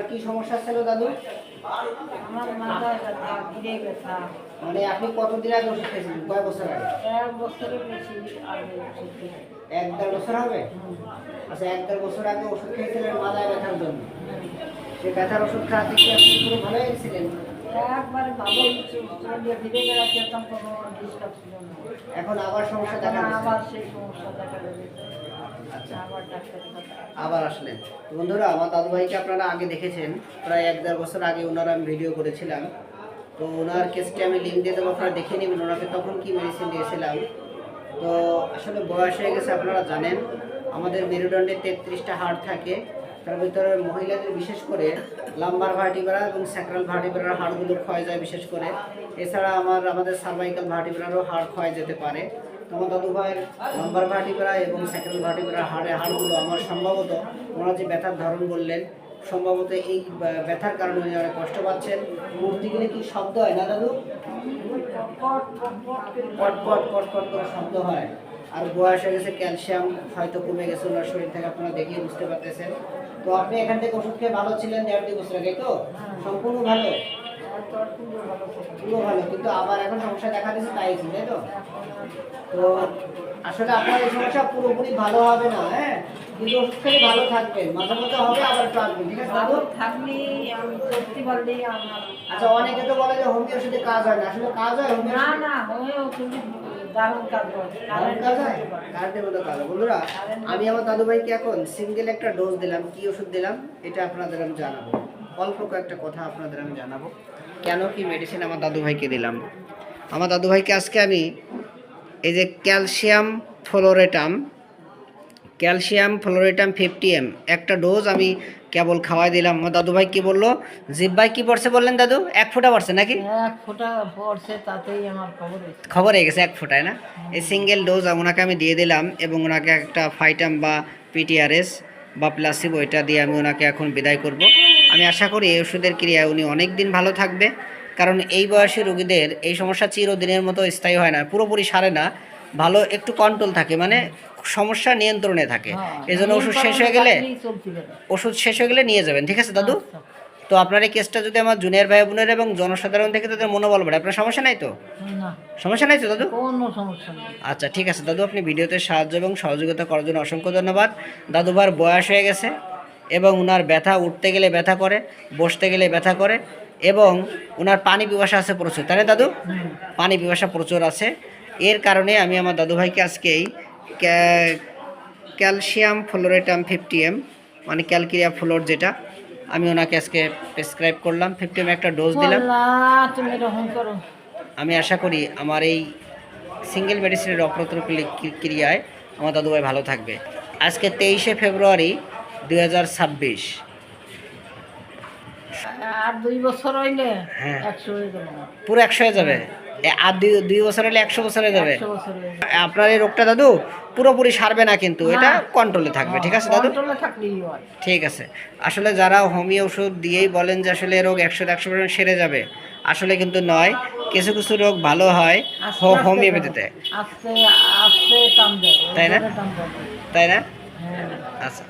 আপনার কি সমস্যা ছিল দাদু? আমার মাথায় ব্যথা, ঘিরে ব্যথা। মানে আপনি কতদিন আগে ওষুধ খেয়েছিলেন, কয় বছর আগে? 1 বছরের বেশি আগে ওষুধ খেয়েছি। 1-1.5 বছর হবে? আচ্ছা, 1-1.5 বছর আগে ওষুধ খেয়েছিলেন মাথায় ব্যথার জন্য। সে ব্যথার ওষুধ খাওয়াতে কি আপনি পুরো ভালো হয়ে গেছিলেন? একবারে ভালো চলিয়ে ফিরে বেড়াতে যেতাম, কোনো ডিস্টার্ব ছিল না। এখন আবার সমস্যা দেখা এখন দিচ্ছে? আবার সেই সমস্যা দেখা দিচ্ছে। আচ্ছা, আবার ডাক্তারের কাছে আবার আসলেন। তো বন্ধুরা, আমার দাদু ভাইকে আপনারা আগে দেখেছেন, প্রায় 1-1.5 বছর আগে ওনার আমি ভিডিও করেছিলাম। তো ওনার কেসটি আমি লিঙ্ক দিয়ে দেবো, আপনারা দেখে নেবেন ওনাকে তখন কি মেডিসিন দিয়েছিলাম। তো আসলে বয়স হয়ে গেছে, আপনারা জানেন আমাদের মেরুদণ্ডে 33টা হাড় থাকে। তার ভিতরে মহিলাদের বিশেষ করে লাম্বার ভার্টিব্রা এবং স্যাক্রাল ভার্টিব্রার হাড়গুলো ক্ষয় যায় বিশেষ করে। এছাড়া আমাদের সার্ভাইকাল ভার্টিব্রারও হাড় ক্ষয় যেতে পারে। আমার দাদু ভাইয়ের লাম্বার ভার্টিব্রা এবং স্যাক্রাল ভার্টিব্রার হাড়গুলো আমার সম্ভবত, ওনারা যে ব্যথার ধরন বললেন, সম্ভবত এই ব্যথার কারণে উনি অনেক কষ্ট পাচ্ছেন। মূর্তি গেলে কি শব্দ হয় না দাদু? কট কট কট কট করে শব্দ হয়। আর বয়স হয়ে গেছে, ক্যালসিয়াম হয়তো কমে গেছে ওনার শরীর থেকে, আপনারা দেখেই বুঝতে পারতেছেন। তো আপনি এখান থেকে ওষুধ খেয়ে ভালো ছিলেন 1.5-2 বছর আগে, তো সম্পূর্ণ ভালো, পুরো ভালো, কিন্তু আবার এখন সমস্যা দেখা দিচ্ছে, তাই ছিল তো। তো আসলে আপনার এই সমস্যা পুরোপুরি ভালো হবে না, হ্যাঁ, কিন্তু ওষুধ খেলে ভালো থাকবেন, মাঝে মধ্যে হবে আবার একটু আসবেন, ঠিক আছে দাদু? থাকলে আমি করতে পারলেই আমার। আচ্ছা, অনেকে তো বলে যে হোমিও ওষুধে কাজ হয় না, আসলে কাজ হয় হোমিও না ওষুধে? না, হোমিও ওষুধে দারুণ কাজ করে। দারুণ কাজ হয়, কারেন্টের মতো কাজ হয়। বন্ধুরা, আমি আমার দাদু ভাইকে এখন সিঙ্গেল একটা ডোজ দিলাম। কি ওষুধ দিলাম এটা আপনাদের আমি জানাবো, অল্প কয়েকটা কথা আপনাদের আমি জানাবো কেন কি মেডিসিন আমার দাদু ভাইকে দিলাম। আমার দাদু ভাইকে আজকে আমি এই যে ক্যালসিয়াম ফ্লোরেটাম 50 mg একটা ডোজ আমি কেবল খাওয়াই দিলাম। আমার দাদু ভাই কি বললো, জিব্বাই কি পড়ছে বললেন দাদু? 1 ফোঁটা পড়ছে নাকি? 1 ফোঁটা পড়ছে, তাতেই আমার খবর হয়ে গেছে 1 ফোঁটায় না? এই সিঙ্গেল ডোজ ওনাকে আমি দিয়ে দিলাম এবং ওনাকে একটা ফাইটাম বা পিটিআরএস বা প্লাসিবো এটা দিয়ে আমি ওনাকে এখন বিদায় করব। আমি আশা করি এই ওষুধের ক্রিয়ায় উনি অনেক দিন ভালো থাকবে, কারণ এই বয়সী রোগীদের এই সমস্যা চিরদিনের মতো স্থায়ী হয় না, পুরোপুরি সারে না, ভালো একটু কন্ট্রোল থাকে, মানে সমস্যা নিয়ন্ত্রণে থাকে। এই জন্য ওষুধ শেষ হয়ে গেলে নিয়ে যাবেন, ঠিক আছে দাদু? তো আপনার এই কেসটা যদি আমার জুনিয়র ভাই বোনের এবং জনসাধারণ থেকে তাদের মনোবল বাড়ে, আপনার সমস্যা নাই তো? সমস্যা নাই তো দাদু? কোনো সমস্যা নেই। আচ্ছা, ঠিক আছে দাদু, আপনি ভিডিওতে সাহায্য এবং সহযোগিতা করার জন্য অসংখ্য ধন্যবাদ। দাদুভার বয়স হয়ে গেছে এবং উনার ব্যথা, উঠতে গেলে ব্যথা করে, বসতে গেলে ব্যথা করে, এবং উনার পানি পিপাসা আছে প্রচুর, তাই না দাদু? পানি পিপাসা প্রচুর আছে। এর কারণে আমি আমার দাদু ভাইকে আজকেই ক্যালসিয়াম ফ্লোরেটাম 50 mg, মানে ক্যালকিরিয়া ফ্লোর যেটা, আমি ওনাকে আজকে প্রেসক্রাইব করলাম। 50 mg একটা ডোজ দিলাম। আমি আশা করি আমার এই সিঙ্গেল মেডিসিনের অপ্রতুল ক্রিয়ায় আমার দাদু ভাই ভালো থাকবে। আজকে 23শে ফেব্রুয়ারি 2026। আর 2 বছর হইলে হ্যাঁ, 100 হয়ে যাবে, পুরো 100 হয়ে যাবে। আর 2 বছর হলে 100 বছর হয়ে যাবে। 100 বছর হয়ে যাবে। আপনার এই রোগটা দাদু পুরোপুরি সারবে না, কিন্তু এটা কন্ট্রোলে থাকবে, ঠিক আছে দাদু? কন্ট্রোলে থাকলেই হয়। ঠিক আছে। আসলে যারা হোমিও ওষুধ দিয়েই বলেন যে আসলে রোগ 100% সেরে যাবে, আসলে কিন্তু নয়। কিছু কিছু রোগ ভালো হয় হোমিওপ্যাথিতে, আস্তে আস্তে টানবে, তাই না? তাই না? হ্যাঁ। আচ্ছা,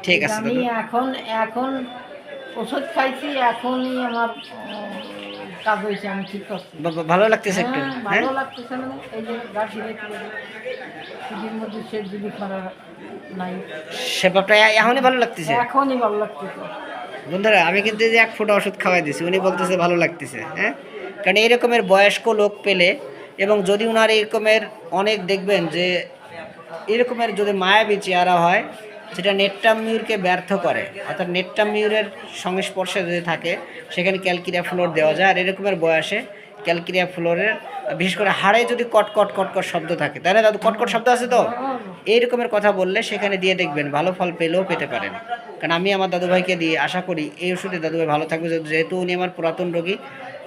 ঠিক আছে আমি দাদু। এখন ওষুধ খাইছি, এখনই আমার কাজ হয়েছে, আমি ঠিক করছি। ভালো লাগতেছে একটু? হ্যাঁ, ভালো লাগতেছে, মানে এই যে গাছি কিছুর মধ্যে সে যদি খারাপ নাই, সেভাবটা এখনই ভালো লাগতেছে। এখনই ভালো লাগতেছে। বন্ধুরা, আমি কিন্তু এই যে 1 ফোঁটা ওষুধ খাওয়াই দিছি, উনি বলতেছে ভালো লাগতেছে। হ্যাঁ, কারণ এইরকমের বয়স্ক লোক পেলে, এবং যদি উনার এরকমের অনেক দেখবেন যে এরকমের যদি মায়াবী চেহারা হয়, যেটা নেট্টাম মিউরকে ব্যর্থ করে, অর্থাৎ নেট্টাম মিউরের সংস্পর্শে যদি থাকে, সেখানে ক্যালকিরিয়া ফ্লোর দেওয়া যায়। আর এরকমের বয়সে ক্যালকিরিয়া ফ্লোরের বিশেষ করে হাড়ে যদি কটকট কটকট শব্দ থাকে, তাই না দাদু? কটকট শব্দ আছে তো, এই রকমের কথা বললে সেখানে দিয়ে দেখবেন ভালো ফল পেলেও পেতে পারেন। কারণ আমি আমার দাদুভাইকে দিয়ে আশা করি এই ওষুধে দাদুভাই ভালো থাকবে, যেহেতু উনি আমার পুরাতন রোগী।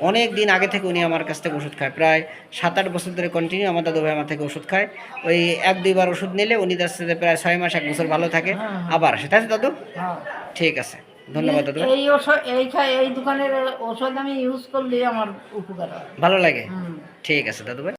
অনেক দিন আগে থেকে উনি আমার কাছ থেকে ওষুধ খায়, প্রায় 7-8 বছর ধরে কন্টিনিউ আমার দাদুভাই আমার থেকে ওষুধ খায়। ওই 1-2 বার ওষুধ নিলে উনি তার সাথে প্রায় 6 মাস 1 বছর ভালো থাকে, আবার আসে, তাই তো দাদু? ঠিক আছে, ধন্যবাদ দাদু। এই ওষুধ এই দোকানের ওষুধ আমি ইউজ করলে আমার উপকার হয়, ভালো লাগে। ঠিক আছে দাদু ভাই।